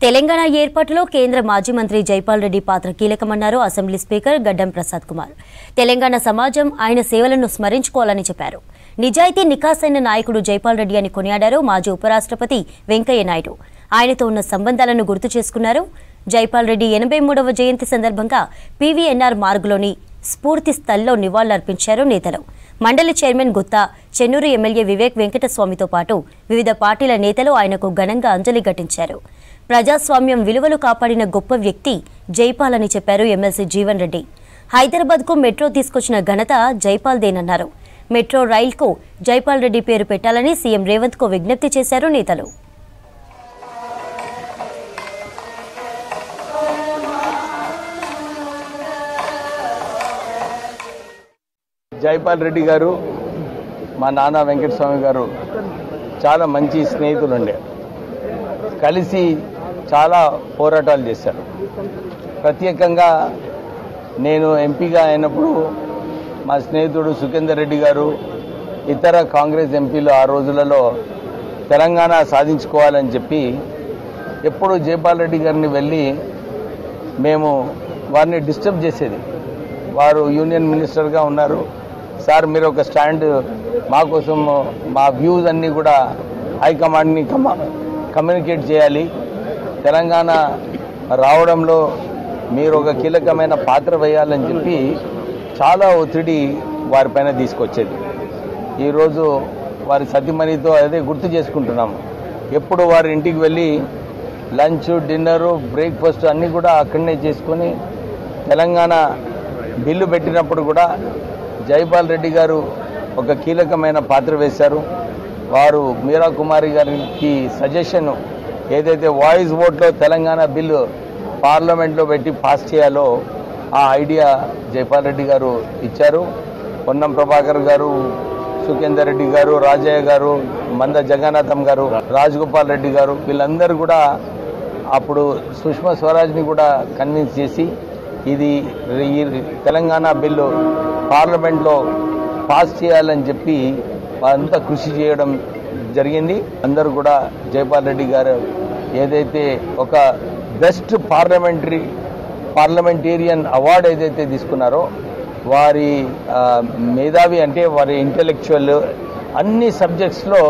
తెలంగాణ ఏర్పాటులో కేంద్ర మాజీ మంత్రి జైపాల్ రెడ్డి పాత్ర కీలకమన్నారు అసెంబ్లీ స్పీకర్ గడ్డం ప్రసాద్ కుమార్. తెలంగాణ సమాజం ఆయన సేవలను స్మరించుకోవాలని చెప్పారు. నిజాయితీ నికాసైన నాయకుడు జైపాల్ రెడ్డి అని కొనియాడారు మాజీ ఉపరాష్ట్రపతి వెంకయ్య నాయుడు. ఆయనతో ఉన్న సంబంధాలను గుర్తు చేసుకున్నారు. జైపాల్ రెడ్డి 83వ జయంతి సందర్భంగా పీవీఎన్ఆర్ మార్గులోని స్ఫూర్తి స్థల్లో నివాళులర్పించారు నేతలు. మండలి చైర్మన్ గుత్తా, చెన్నూరు ఎమ్మెల్యే వివేక్ వెంకటస్వామితో పాటు వివిధ పార్టీల నేతలు ఆయనకు ఘనంగా అంజలి ఘటించారు. ప్రజాస్వామ్యం విలువలు కాపాడిన గొప్ప వ్యక్తి జైపాల్ అని చెప్పారు ఎమ్మెల్సీ జీవన్ రెడ్డి. హైదరాబాద్కు మెట్రో తీసుకొచ్చిన ఘనత జైపాల్దేనన్నారు. మెట్రో రైల్కు జైపాల్ రెడ్డి పేరు పెట్టాలని సీఎం రేవంత్కు విజ్ఞప్తి చేశారు నేతలు. జైపాల్ రెడ్డి గారు, మా నాన్న వెంకటస్వామి గారు చాలా మంచి స్నేహితులు ఉండే, కలిసి చాలా పోరాటాలు చేశారు. ప్రత్యేకంగా నేను ఎంపీగా అయినప్పుడు మా స్నేహితుడు సుఖేందర్ రెడ్డి గారు, ఇతర కాంగ్రెస్ ఎంపీలు ఆ రోజులలో తెలంగాణ సాధించుకోవాలని చెప్పి ఎప్పుడు జైపాల్ రెడ్డి గారిని వెళ్ళి మేము వారిని డిస్టర్బ్ చేసేది. వారు యూనియన్ మినిస్టర్గా ఉన్నారు, సార్ మీరు ఒక స్టాండ్ మా కోసం, మా వ్యూస్ అన్నీ కూడా హైకమాండ్ని కమ్యూనికేట్ చేయాలి, తెలంగాణ రావడంలో మీరు ఒక కీలకమైన పాత్ర వేయాలని చెప్పి చాలా ఒత్తిడి వారిపైన తీసుకొచ్చేది. ఈరోజు వారి సతీమణితో అదే గుర్తు చేసుకుంటున్నాము. ఎప్పుడు వారి ఇంటికి వెళ్ళి లంచ్, డిన్నరు, బ్రేక్ఫాస్ట్ అన్నీ కూడా అక్కడనే చేసుకొని తెలంగాణ బిల్లు పెట్టినప్పుడు కూడా జైపాల్ రెడ్డి గారు ఒక కీలకమైన పాత్ర వేశారు. వారు మీరా కుమారి గారికి సజెషన్ ఏదైతే వాయిస్ ఓట్లో తెలంగాణ బిల్లు పార్లమెంట్లో పెట్టి పాస్ చేయాలో ఆ ఐడియా జైపాల్ రెడ్డి గారు ఇచ్చారు. పొన్నం ప్రభాకర్ గారు, సుఖేందర్ రెడ్డి గారు, రాజయ్య గారు, మంద జగన్నాథం గారు, రాజగోపాల్ రెడ్డి గారు, వీళ్ళందరూ కూడా అప్పుడు సుష్మా స్వరాజ్ని కూడా కన్విన్స్ చేసి ఇది ఈ తెలంగాణ బిల్లు పార్లమెంట్లో పాస్ చేయాలని చెప్పి అంతా కృషి చేయడం జరిగింది. అందరూ కూడా జైపాల్ రెడ్డి గారు ఏదైతే ఒక బెస్ట్ పార్లమెంటేరియన్ అవార్డు ఏదైతే తీసుకున్నారో, వారి మేధావి అంటే వారి ఇంటెలెక్చువల్ అన్ని సబ్జెక్ట్స్లో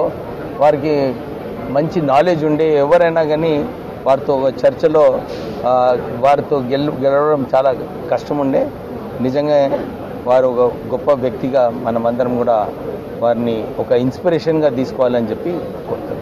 వారికి మంచి నాలెడ్జ్ ఉండే, ఎవరైనా కానీ వారితో చర్చలో వారితో గెలవడం చాలా కష్టం ఉండే. నిజంగా వారు ఒక గొప్ప వ్యక్తిగా మనమందరం కూడా వారిని ఒక ఇన్స్పిరేషన్గా తీసుకోవాలని చెప్పి కోరుతున్నాం.